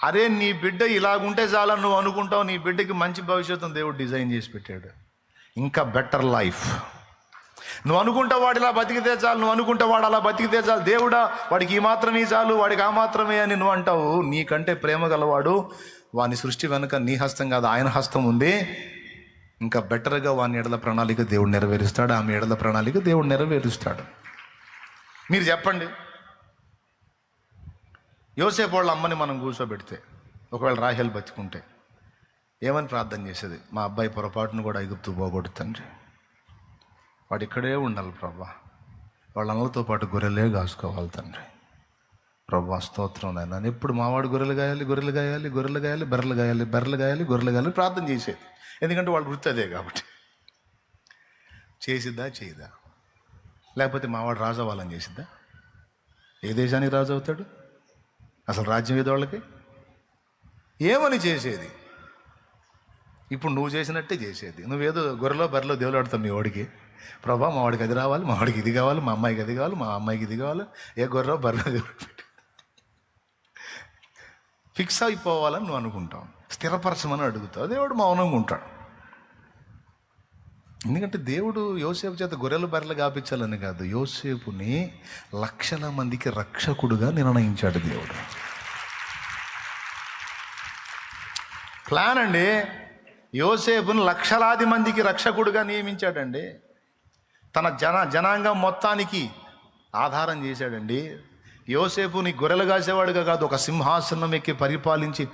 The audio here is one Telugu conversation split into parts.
అరే నీ బిడ్డ ఇలాగుంటే చాలని నువ్వు అనుకుంటావు. నీ బిడ్డకి మంచి భవిష్యత్తును దేవుడు డిజైన్ చేసి పెట్టాడు, ఇంకా బెటర్ లైఫ్. నువ్వు అనుకుంటావు వాడు ఇలా బతికితే చాలు, నువ్వు అనుకుంటావు వాడు అలా బతికితే చాలు, దేవుడా వాడికి ఈ మాత్రమే చాలు, వాడికి ఆ మాత్రమే అని నువ్వు అంటావు. నీకంటే ప్రేమ గలవాడు, వాని సృష్టి వెనుక నీ హస్తం కాదు ఆయన హస్తం ఉంది. ఇంకా బెటర్గా వాని ఎడల ప్రణాళిక దేవుడు నెరవేరుస్తాడు, ఆమె ఎడల ప్రణాళిక దేవుడు నెరవేరుస్తాడు. మీరు చెప్పండి, యోసేపు వాళ్ళ అమ్మని మనం కూర్చోబెడితే, ఒకవేళ రాహేల్ బతికుంటే ఏమని ప్రార్థన చేసేది? మా అబ్బాయి పొరపాటును కూడా ఐగుప్తు పోగొట్టు తండ్రి, వాడు ఇక్కడే ఉండాలి ప్రభా, వాళ్ళ అన్నలతో పాటు గొర్రెలే కాసుకోవాలి తండ్రి. ప్రభా స్తోత్రం నాయన, నన్ను ఎప్పుడు మావాడు గొర్రెలు గాయాలి, గొర్రెలు గాయాలి, గొర్రెలు గాయాలి, బర్రెలు గాయాలి, బర్రెలు గాయాలి, గొర్రెలు గాయాలి ప్రార్థన చేసేది. ఎందుకంటే వాళ్ళు వృత్తి అదే కాబట్టి. చేసిద్దా చేయదా? లేకపోతే మావాడు రాజు అవ్వాలని చేసిద్దా? ఏ దేశానికి రాజు అవుతాడు? అసలు రాజ్యం ఏదో వాళ్ళకి ఏమని చేసేది? ఇప్పుడు నువ్వు చేసినట్టే చేసేది. నువ్వేదో గొర్రెలో బర్రెలో దేవుడు ఆడతావు మీ వాడికి. ప్రభా మా వాడికి అది రావాలి, మా వాడికి ఇది కావాలి, మా అమ్మాయికి అది కావాలి, మా అమ్మాయికి ఇది కావాలి. ఏ గొర్రెలో బర్రెలో దేవుడు ఫిక్స్ అయిపోవాలని నువ్వు అనుకుంటావు, స్థిరపరచమని అడుగుతావు. దేవుడు మౌనంగా ఉంటాడు. ఎందుకంటే దేవుడు యోసేపు చేత గొర్రెలు బర్రెలు కాపించాలని కాదు, యోసేపుని లక్షల మందికి రక్షకుడుగా నిర్ణయించాడు దేవుడు. ప్లాన్ అండి. యోసేపుని లక్షలాది మందికి రక్షకుడుగా నియమించాడండి. తన జనాంగం మొత్తానికి ఆధారం చేశాడండి. యోసేపుని గొర్రెలు కాసేవాడుగా కాదు, ఒక సింహాసనం ఎక్కి పరిపాలించి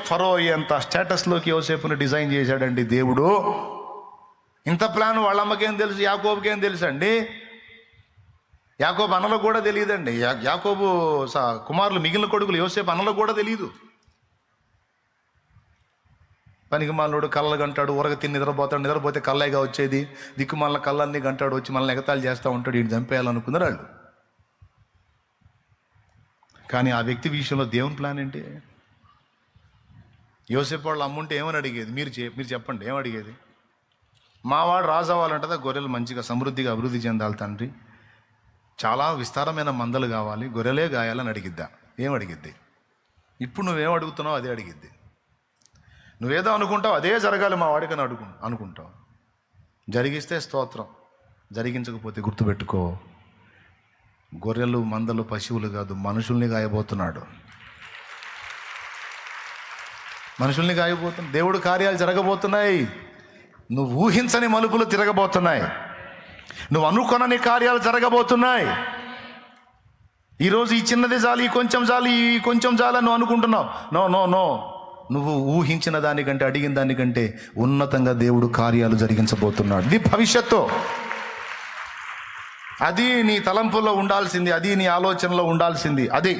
ఫరో అయ్యేంత స్టేటస్లోకి యోసేపుని డిజైన్ చేశాడండి దేవుడు. ఇంత ప్లాన్ వాళ్ళ అమ్మకేం తెలుసు, యాకోబుకేం తెలుసు అండి? యాకోబు అన్నలకు కూడా తెలియదండి. యాకోబు కుమారులు మిగిలిన కొడుకులు యోసేపు అన్నలకు కూడా తెలియదు. పనికిమాలినోడు కళ్ళలు గంటాడు, ఊరగ తిని నిద్రపోతాడు, నిద్రపోతే కళ్ళైగా వచ్చేది, దిక్కుమాలిన కళ్ళన్నీ గంటాడు, వచ్చి మనల్ని ఎగతాళి చేస్తూ ఉంటాడు, ఈయన చంపేయాలనుకున్నారు వాళ్ళు. కానీ ఆ వ్యక్తి విషయంలో దేవుని ప్లాన్ ఏంటి? యోసేపు వాళ్ళు అమ్ముంటే ఏమని అడిగేది? మీరు చెప్పండి, ఏం అడిగేది? మావాడు రాజు అవ్వాలంటదా, గొర్రెలు మంచిగా సమృద్ధిగా అభివృద్ధి చెందాలి తండ్రి, చాలా విస్తారమైన మందలు కావాలి, గొర్రెలే గాయాలని అడిగిద్దా? ఏం అడిగిద్ది? ఇప్పుడు నువ్వేం అడుగుతున్నావు అదే అడిగిద్ది. నువ్వేదో అనుకుంటావు అదే జరగాలి మా వాడికని అనుకుంటావు. జరిగిస్తే స్తోత్రం, జరిగించకపోతే గుర్తుపెట్టుకో, గొర్రెలు మందలు పశువులు కాదు, మనుషుల్ని గాయబోతున్నాడు. మనుషుల్ని గాయబోతున్నాడు. దేవుడు కార్యాలు జరగబోతున్నాయి. నువ్వు ఊహించని మలుపులు తిరగబోతున్నాయి. నువ్వు అనుకొనని కార్యాలు జరగబోతున్నాయి. ఈరోజు ఈ చిన్నది చాలు, ఈ కొంచెం చాలు, ఈ కొంచెం చాలు నువ్వు అనుకుంటున్నావు. నో నో నో, నువ్వు ఊహించిన దానికంటే, అడిగిన దానికంటే ఉన్నతంగా దేవుడు కార్యాలు జరిగించబోతున్నాడు. ఇది భవిష్యత్తు. అది నీ తలంపుల్లో ఉండాల్సింది, అది నీ ఆలోచనలో ఉండాల్సింది. అది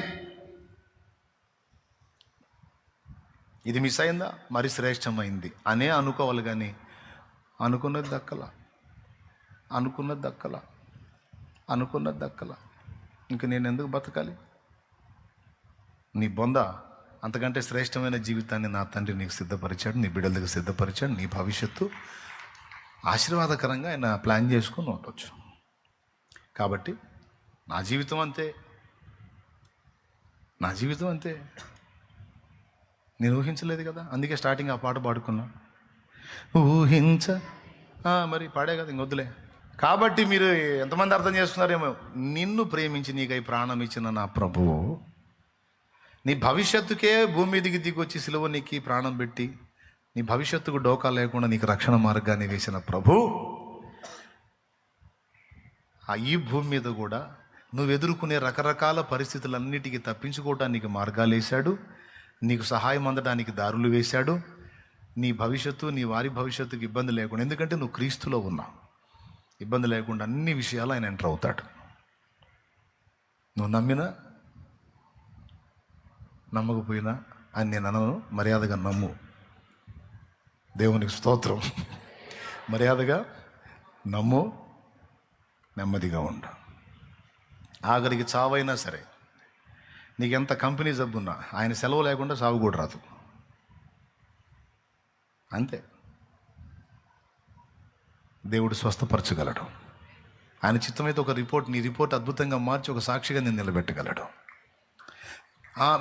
ఇది మిస్ అయిందా, మరి శ్రేష్టమైంది అనే అనుకోవాలి. కానీ అనుకున్నది దక్కల. ఇంక నేను ఎందుకు బతకాలి? నీ బొంద. అంతకంటే శ్రేష్టమైన జీవితాన్ని నా తండ్రి నీకు సిద్ధపరిచాడు, నీ బిడ్డల దగ్గర సిద్ధపరిచాడు. నీ భవిష్యత్తు ఆశీర్వాదకరంగా ఆయన ప్లాన్ చేసుకుని ఉండొచ్చు. కాబట్టి నా జీవితం అంతే. నేను ఊహించలేదు కదా, అందుకే స్టార్టింగ్ ఆ పాట పాడుకున్నా. మరి పాడే కదా, ఇంకొద్దులే. కాబట్టి మీరు ఎంతమంది అర్థం చేస్తున్నారేమో, నిన్ను ప్రేమించి నీకై ప్రాణం ఇచ్చిన నా ప్రభువు, నీ భవిష్యత్తుకే భూమి మీదికి దిగొచ్చి సిలువ నీకు ప్రాణం పెట్టి నీ భవిష్యత్తుకు డోకా లేకుండా నీకు రక్షణ మార్గాన్ని వేసిన ప్రభు, ఈ భూమి మీద కూడా నువ్వు ఎదుర్కొనే రకరకాల పరిస్థితులన్నిటికీ తప్పించుకోవడానికి మార్గాలు వేశాడు, నీకు సహాయం అందడానికి దారులు వేశాడు. నీ భవిష్యత్తు, నీ వారి భవిష్యత్తుకు ఇబ్బంది లేకుండా, ఎందుకంటే నువ్వు క్రీస్తులో ఉన్నావు, ఇబ్బంది లేకుండా అన్ని విషయాలు ఆయన ఎంటర్ అవుతాడు. నువ్వు నమ్మినా నమ్మకపోయినా అని నేను అనను, మర్యాదగా నమ్ము. దేవునికి స్తోత్రం. మర్యాదగా నమ్ము, నెమ్మదిగా ఉండు. ఆఖరికి చావైనా సరే, నీకెంత కంపెనీ జబ్బున్నా ఆయన సెలవు లేకుండా సాగు కూడా రాదు. అంతే. దేవుడు స్వస్థపరచగలడు. ఆయన చిత్తమైతే ఒక రిపోర్ట్, నీ రిపోర్ట్ అద్భుతంగా మార్చి ఒక సాక్షిగా నేను నిలబెట్టగలడు.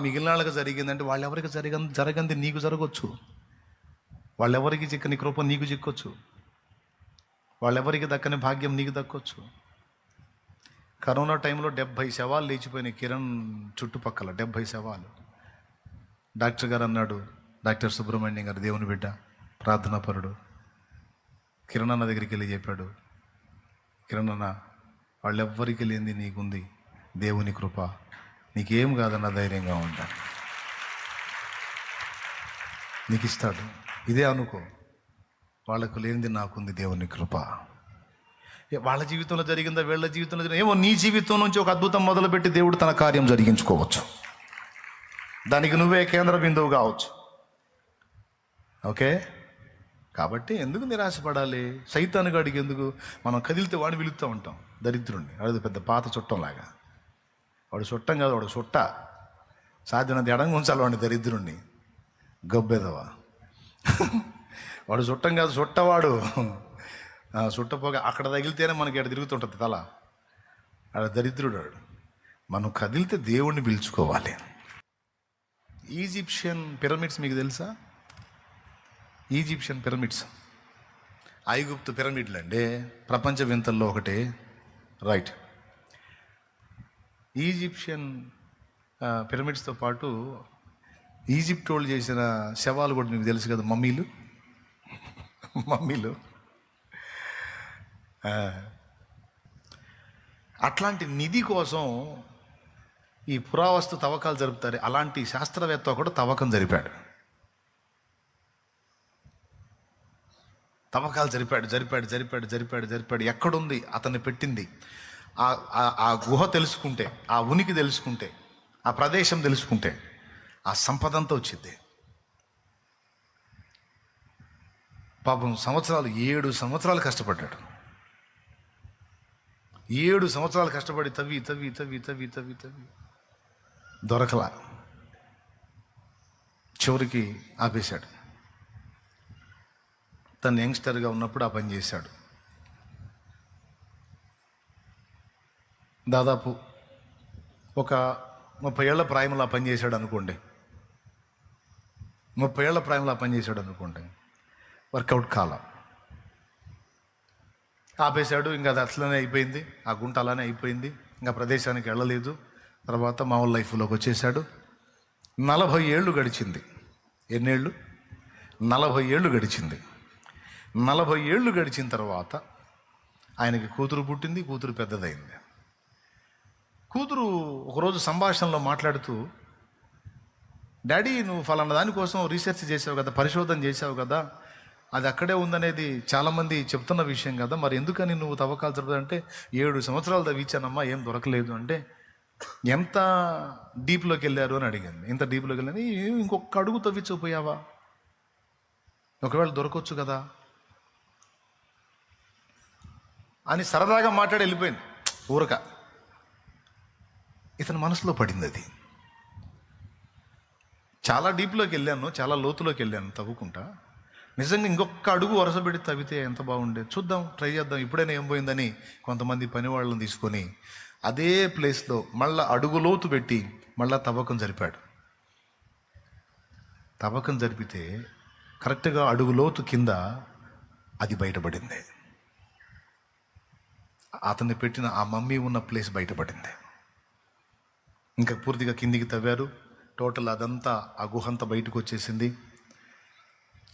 మిగిలిన వాళ్ళకి జరిగిందంటే వాళ్ళెవరికి జరగంది నీకు జరగవచ్చు. వాళ్ళెవరికి చిక్కని కృప నీకు చిక్కొచ్చు. వాళ్ళెవరికి దక్కని భాగ్యం నీకు దక్కొచ్చు. కరోనా టైంలో 70 శవాలు లేచిపోయినాయి కిరణ్ చుట్టుపక్కల, 70 శవాలు. డాక్టర్ గారు అన్నాడు, డాక్టర్ సుబ్రహ్మణ్యం గారు, దేవుని బిడ్డ, ప్రార్థనాపరుడు, కిరణ్ అన్న దగ్గరికి వెళ్ళి చెప్పాడు, కిరణ్ అన్న, వాళ్ళెవ్వరికి లేనిది నీకుంది, దేవుని కృప, నీకేం కాదన్న ధైర్యంగా ఉంటా, నీకు ఇస్తాడు, ఇదే అనుకో, వాళ్ళకు లేనిది నాకుంది దేవుని కృప. వాళ్ళ జీవితంలో జరిగిందా, వీళ్ళ జీవితంలో జరిగిందా ఏమో, నీ జీవితం నుంచి ఒక అద్భుతం మొదలుపెట్టి దేవుడు తన కార్యం జరిగించుకోవచ్చు. దానికి నువ్వే కేంద్ర బిందువు కావచ్చు. ఓకే, కాబట్టి ఎందుకు నిరాశపడాలి? సైతాను గాడికి ఎందుకు? మనం కదిలితే వాడిని పిలుస్తూ ఉంటాం, దరిద్రుడిని. అది పెద్ద పాత చుట్టంలాగా. వాడు చుట్టం కాదు, వాడు చుట్ట. సాధ్యమైనంత ఎడంగా ఉంచాలి వాడిని, దరిద్రుడిని, గబ్బెదవా. వాడు చుట్టం కాదు, చుట్టవాడు. చుట్టపోగా అక్కడ తగిలితేనే మనకి ఎక్కడ తిరుగుతుంటుంది తల. ఆడ దరిద్రుడు వాడు. మనం కదిలితే దేవుణ్ణి పిలుచుకోవాలి. ఈజిప్షియన్ పిరమిడ్స్ మీకు తెలుసా? ఈజిప్షియన్ పిరమిడ్స్, ఐగుప్తు పిరమిడ్లు అండి, ప్రపంచ వింతల్లో ఒకటి. రైట్. ఈజిప్షియన్ పిరమిడ్స్తో పాటు ఈజిప్ట్ వాళ్ళు చేసిన శవాలు కూడా మీకు తెలుసు కదా, మమ్మీలు. అట్లాంటి నిధి కోసం ఈ పురావస్తు తవ్వకాలు జరుపుతారు. అలాంటి శాస్త్రవేత్త కూడా తవ్వకం జరిపాడు. జరిపాడు. ఎక్కడుంది అతన్ని పెట్టింది? ఆ గుహ తెలుసుకుంటే, ఆ ఉనికి తెలుసుకుంటే, ఆ ప్రదేశం తెలుసుకుంటే ఆ సంపద అంతా వచ్చింది. పాపం 7 సంవత్సరాలు కష్టపడ్డాడు. 7 సంవత్సరాలు కష్టపడి తవ్వి దొరకలా. చివరికి ఆపేశాడు. తను యంగ్స్టర్గా ఉన్నప్పుడు ఆ పని చేశాడు. దాదాపు ఒక 30 ఏళ్ల ప్రాయంలో ఆ పని చేశాడు అనుకోండి. 30 ఏళ్ల ప్రాయంలో ఆ పని చేశాడు అనుకోండి. వర్కౌట్ కాల, ఆపేశాడు. ఇంకా అది అట్లనే అయిపోయింది, ఆ గుంట అలానే అయిపోయింది. ఇంకా ప్రదేశానికి వెళ్ళలేదు. తర్వాత మామూలు లైఫ్లోకి వచ్చేసాడు. 40 ఏళ్ళు గడిచింది. ఎన్నేళ్ళు? 40 ఏళ్ళు గడిచింది. 40 ఏళ్ళు గడిచిన తర్వాత ఆయనకి కూతురు పుట్టింది. కూతురు పెద్దదైంది. కూతురు ఒకరోజు సంభాషణలో మాట్లాడుతూ, డాడీ, నువ్వు ఫలానా దానికోసం రీసెర్చ్ చేసావు కదా, పరిశోధన చేసావు కదా, అది అక్కడే ఉందనేది చాలామంది చెప్తున్న విషయం కదా, మరి ఎందుకని నువ్వు తవ్వకాలు జరుపుదంటే, 7 సంవత్సరాలు తవ్వించానమ్మా, ఏం దొరకలేదు అంటే, ఎంత డీప్లోకి వెళ్ళారు అని అడిగింది. ఎంత డీప్లోకి వెళ్ళని, ఇంకొక అడుగు తవ్వించకపోయావా, ఒకవేళ దొరకవచ్చు కదా అని సరదాగా మాట్లాడి వెళ్ళిపోయింది ఊరక. ఇతని మనసులో పడింది అది. చాలా డీప్లోకి వెళ్ళాను, చాలా లోతులోకి వెళ్ళాను తవ్వుకుంటా. నిజంగా ఇంకొక అడుగు వరుస పెట్టి తవ్వితే ఎంత బాగుండేది, చూద్దాం, ట్రై చేద్దాం, ఇప్పుడైనా ఏం పోయిందని కొంతమంది పని వాళ్ళని తీసుకొని అదే ప్లేస్లో మళ్ళీ అడుగు లోతు పెట్టి మళ్ళీ తవ్వకం జరిపాడు. తవ్వకం జరిపితే కరెక్ట్గా అడుగు లోతు కింద అది బయటపడింది. అతన్ని పెట్టిన ఆ మమ్మీ ఉన్న ప్లేస్ బయటపడింది. ఇంకా పూర్తిగా కిందికి తవ్వారు. టోటల్ అదంతా, ఆ గుహ అంతా బయటకు వచ్చేసింది.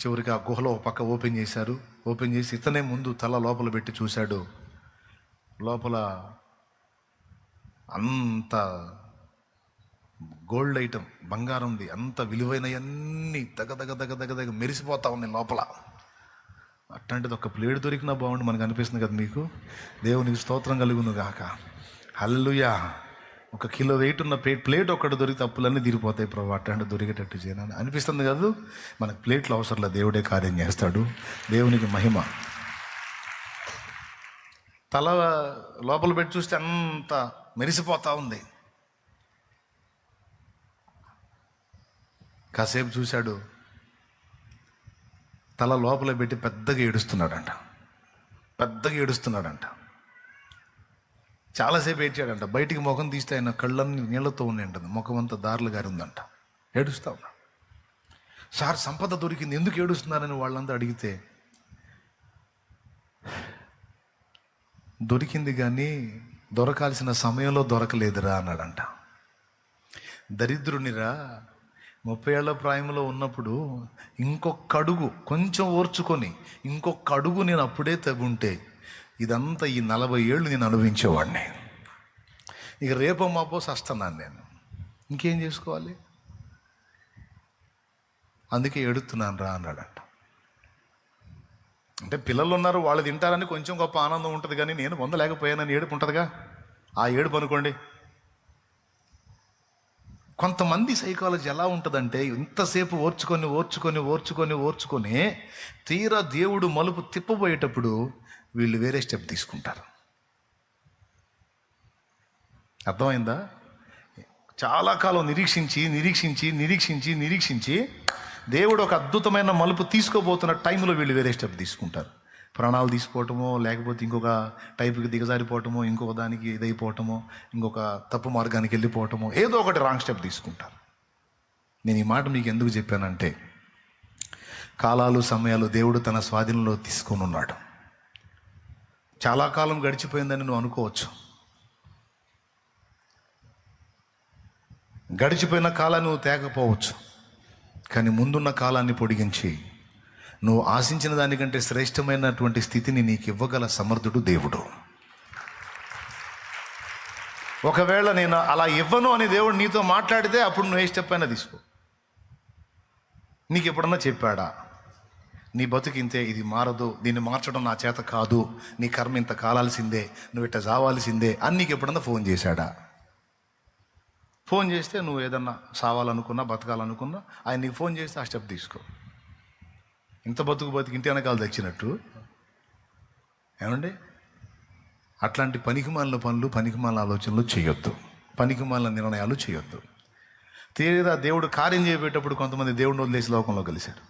చివరికి ఆ గుహలో ఒక పక్క ఓపెన్ చేశారు. ఓపెన్ చేసి ఇతనే ముందు తల లోపల పెట్టి చూశాడు. లోపల అంత గోల్డ్ ఐటమ్, బంగారంది, అంత విలువైనవన్నీ దగ్గ మెరిసిపోతా ఉన్నాయి లోపల. అట్లాంటిది ఒక ప్లేట్ దొరికినా బాగుండి మనకు అనిపిస్తుంది కదా మీకు. దేవునికి స్తోత్రం కలుగును గాక. హల్లెలూయా. 1 కిలో వెయిట్ ఉన్న ప్లేట్ ఒక్కటి దొరికితే అప్పులన్నీ తీరిపోతాయి ప్రభు, అట్లాంటి దొరికేటట్టు చేయను అనిపిస్తుంది కాదు. మనకు ప్లేట్లు అవసరం లేదు, దేవుడే కార్యం చేస్తాడు. దేవునికి మహిమ. తల లోపల పెట్టి చూస్తే అంత మెరిసిపోతా ఉంది. కాసేపు చూశాడు. తల లోపల పెట్టి పెద్దగా ఏడుస్తున్నాడంట. చాలాసేపు ఏడ్చాడంట. బయటికి ముఖం తీస్తే ఆయన కళ్ళన్నీ నీళ్లతో ఉన్నాయంట, ముఖం అంతా దారులు గారి ఉందంట. ఏడుస్తా ఉన్నా. సార్ సంపద దొరికింది, ఎందుకు ఏడుస్తున్నారని వాళ్ళంతా అడిగితే, దొరికింది కానీ దొరకాల్సిన సమయంలో దొరకలేదురా అన్నాడంట. దరిద్రునిరా, 30 ఏళ్ల ప్రాయంలో ఉన్నప్పుడు ఇంకొక అడుగు కొంచెం ఓర్చుకొని ఇంకొక అడుగు నేను అప్పుడే తగుంటే ఇదంతా ఈ 40 ఏళ్ళు నేను అనుభవించేవాడిని. ఇక రేపో మాపో సస్తున్నాను నేను, ఇంకేం చేసుకోవాలి, అందుకే ఏడుతున్నాను రా అన్నాడంట. అంటే పిల్లలు ఉన్నారు, వాళ్ళు తింటారని కొంచెం గొప్ప ఆనందం ఉంటుంది, కానీ నేను పొందలేకపోయానని ఏడుపు ఉంటుందిగా, ఆ ఏడుపు అనుకోండి. కొంతమంది సైకాలజీ ఎలా ఉంటుందంటే, ఇంతసేపు ఓర్చుకొని ఓర్చుకొని ఓర్చుకొని ఓర్చుకొని తీరా దేవుడు మలుపు తిప్పబోయేటప్పుడు వీళ్ళు వేరే స్టెప్ తీసుకుంటారు. అర్థమైందా? చాలా కాలం నిరీక్షించి నిరీక్షించి నిరీక్షించి నిరీక్షించి దేవుడు ఒక అద్భుతమైన మలుపు తీసుకోబోతున్న టైంలో వీళ్ళు వేరే స్టెప్ తీసుకుంటారు. ప్రాణాలు తీసుకోవటమో, లేకపోతే ఇంకొక టైపుకి దిగజారిపోవటమో, ఇంకొక దానికి ఇదైపోవటమో, ఇంకొక తప్పు మార్గానికి వెళ్ళిపోవటమో, ఏదో ఒకటి రాంగ్ స్టెప్ తీసుకుంటారు. నేను ఈ మాట మీకు ఎందుకు చెప్పానంటే, కాలాలు సమయాలు దేవుడు తన స్వాధీనంలో తీసుకొని ఉన్నాడు. చాలా కాలం గడిచిపోయిందని నువ్వు అనుకోవచ్చు. గడిచిపోయిన కాలాన్ని నువ్వు తేకపోవచ్చు, కానీ ముందున్న కాలాన్ని పొడిగించి నువ్వు ఆశించిన దానికంటే శ్రేష్టమైనటువంటి స్థితిని నీకు ఇవ్వగల సమర్థుడు దేవుడు. ఒకవేళ నేను అలా ఇవ్వను అని దేవుడు నీతో మాట్లాడితే అప్పుడు నువ్వు ఏ స్టెప్ అయినా తీసుకో. నీకు ఎప్పుడన్నా చెప్పాడా, నీ బతుకింతే, ఇది మారదు, దీన్ని మార్చడం నా చేత కాదు, నీ కర్మ ఇంత కాలాల్సిందే, నువ్వు ఇట్ట చావాల్సిందే అని నీకు ఎప్పుడన్నా ఫోన్ చేశాడా? ఫోన్ చేస్తే నువ్వు ఏదన్నా సావాలనుకున్నా, బతకాలనుకున్నా, ఆయన నీకు ఫోన్ చేస్తే ఆ స్టెప్ తీసుకో. ఇంత బతికి ఇంటి వెనకాల తెచ్చినట్టు ఏమండి? అట్లాంటి పనికిమాలిన పనులు, పనికిమాలిన ఆలోచనలు చేయొద్దు, పనికిమాలిన నిర్ణయాలు చేయొద్దు. తీరా దేవుడు కార్యం చేయబోయేటప్పుడు కొంతమంది దేవుడిని వదిలేసి లోకంలో కలిశారు.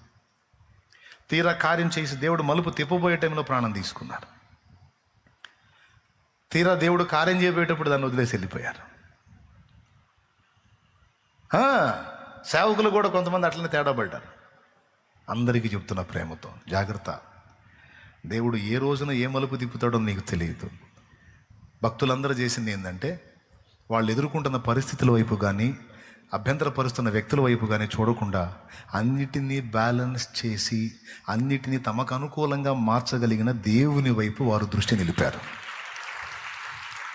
తీరా కార్యం చేసి దేవుడు మలుపు తిప్పబోయే టైంలో ప్రాణం తీసుకున్నారు. తీరా దేవుడు కార్యం చేయబోయేటప్పుడు దాన్ని వదిలేసి వెళ్ళిపోయారు. సేవకులు కూడా కొంతమంది అట్లనే తేడా పడ్డారు. అందరికీ చెప్తున్న ప్రేమతో, జాగ్రత్త. దేవుడు ఏ రోజున ఏ మలుపు తిప్పుతాడో నీకు తెలియదు. భక్తులందరూ చేసింది ఏంటంటే, వాళ్ళు ఎదుర్కొంటున్న పరిస్థితుల వైపు కానీ, అభ్యంతరపరుస్తున్న వ్యక్తుల వైపు కానీ చూడకుండా అన్నిటినీ బ్యాలెన్స్ చేసి అన్నిటినీ తమకు అనుకూలంగా మార్చగలిగిన దేవుని వైపు వారు దృష్టి నిలిపారు.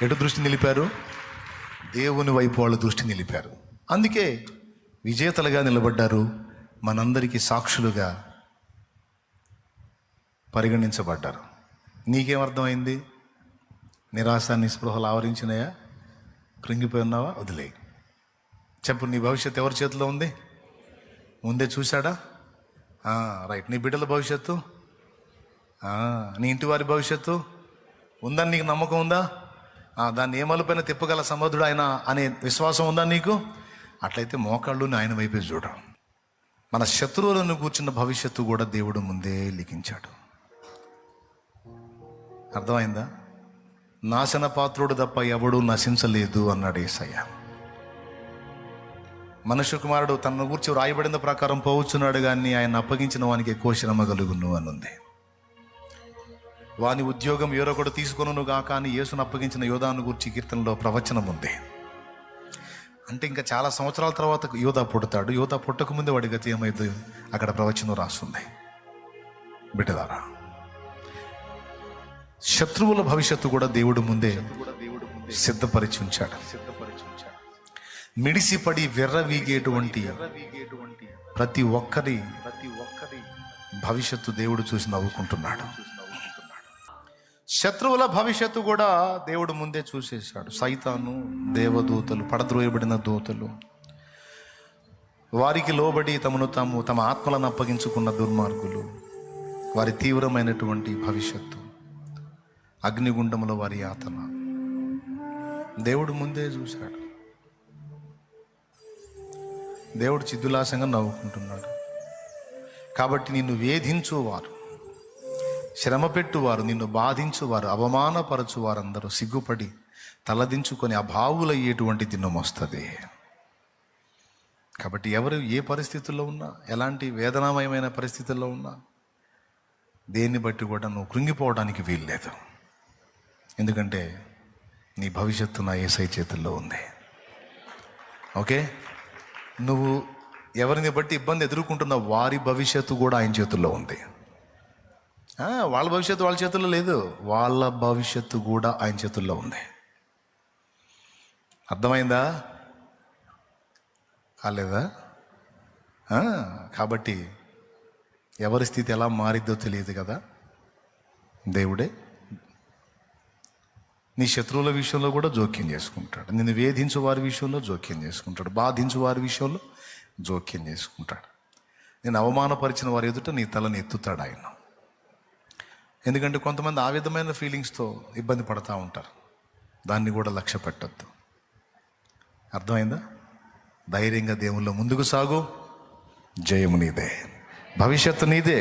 ఎటు దృష్టి నిలిపారు? దేవుని వైపు వాళ్ళు దృష్టి నిలిపారు. అందుకే విజేతలుగా నిలబడ్డారు, మనందరికీ సాక్షులుగా పరిగణించబడ్డారు. నీకేమర్థమైంది? నిరాశ నిస్పృహలు ఆవరించినాయా? కృంగిపోయి ఉన్నావా? వదిలే. చెప్పు, నీ భవిష్యత్తు ఎవరి చేతిలో ఉంది? ముందే చూశాడా? రైట్. నీ బిడ్డల భవిష్యత్తు, నీ ఇంటి వారి భవిష్యత్తు ఉందని నీకు నమ్మకం ఉందా? దాన్ని ఏ మలుపైన తిప్పగల సమర్థుడు ఆయన అనే విశ్వాసం ఉందా నీకు? అట్లయితే మోకాళ్ళుని ఆయన వైపే చూడ. మన శత్రువులను కూర్చున్న భవిష్యత్తు కూడా దేవుడు ముందే లిఖించాడు. అర్థమైందా? నాశన పాత్రుడు తప్ప ఎవడూ నశించలేదు అన్నాడు యేసయ్య. మనుష్య కుమారుడు తన గురించి రాయబడిన ప్రకారం పోవచ్చున్నాడు, కానీ ఆయన అప్పగించిన వానికి ఎక్కువ శ్రమ కలుగును అని ఉంది. వాని ఉద్యోగం ఎవరొకడు తీసుకొనును గాక అని యేసును అప్పగించిన యోధాను గురించి కీర్తనలో ప్రవచనం ఉంది. అంటే ఇంకా చాలా సంవత్సరాల తర్వాత యోధా పుడతాడు. యోధా పుట్టక ముందే వాడి గతి ఏమైంది అక్కడ ప్రవచనం రాస్తుంది. బిడ్డలారా, శత్రువుల భవిష్యత్తు కూడా దేవుడు ముందే సిద్ధపరిచి ఉంచాడు. మిడిసిపడి విర్రవీగేటువంటి ప్రతి ఒక్కరి భవిష్యత్తు దేవుడు చూసి నవ్వుకుంటున్నాడు. శత్రువుల భవిష్యత్తు కూడా దేవుడు ముందే చూసేశాడు. సైతాను, దేవదూతలు, పడద్రోయబడిన దూతలు, వారికి లోబడి తమ ఆత్మలను అప్పగించుకున్న దుర్మార్గులు, వారి తీవ్రమైనటువంటి భవిష్యత్తు, అగ్నిగుండంలో వారి యాతన దేవుడు ముందే చూశాడు. దేవుడు చిద్దులాసంగా నవ్వుకుంటున్నాడు. కాబట్టి నిన్ను వేధించువారు, శ్రమ పెట్టువారు, నిన్ను బాధించువారు, అవమానపరచువారందరూ సిగ్గుపడి తలదించుకొని అభావులయ్యేటువంటి దినం వస్తుంది. కాబట్టి ఎవరు ఏ పరిస్థితుల్లో ఉన్నా, ఎలాంటి వేదనామయమైన పరిస్థితుల్లో ఉన్నా, దేన్ని బట్టి కూడా నువ్వు కృంగిపోవడానికి వీల్లేదు. ఎందుకంటే నీ భవిష్యత్తు నా యేసయ్య చేతుల్లో ఉంది. ఓకే, నువ్వు ఎవరిని బట్టి ఇబ్బంది ఎదుర్కొంటున్న వారి భవిష్యత్తు కూడా ఆయన చేతుల్లో ఉంది. వాళ్ళ భవిష్యత్తు వాళ్ళ చేతుల్లో లేదు, వాళ్ళ భవిష్యత్తు కూడా ఆయన చేతుల్లో ఉంది. అర్థమైందా? కాలేదా? కాబట్టి ఎవరి స్థితి ఎలా మారిద్దో తెలియదు కదా. దేవుడే నీ శత్రువుల విషయంలో కూడా జోక్యం చేసుకుంటాడు. నిన్ను వేధించు వారి విషయంలో జోక్యం చేసుకుంటాడు. బాధించు వారి విషయంలో జోక్యం చేసుకుంటాడు. నేను అవమానపరిచిన వారి ఎదుట నీ తలని ఎత్తుతాడు ఆయన. ఎందుకంటే కొంతమంది ఆ విధమైన ఫీలింగ్స్తో ఇబ్బంది పడుతూ ఉంటారు. దాన్ని కూడా లక్ష్య పెట్టద్దు. అర్థమైందా? ధైర్యంగా దేవుల్లో ముందుకు సాగు. జయము నీదే, భవిష్యత్తు నీదే.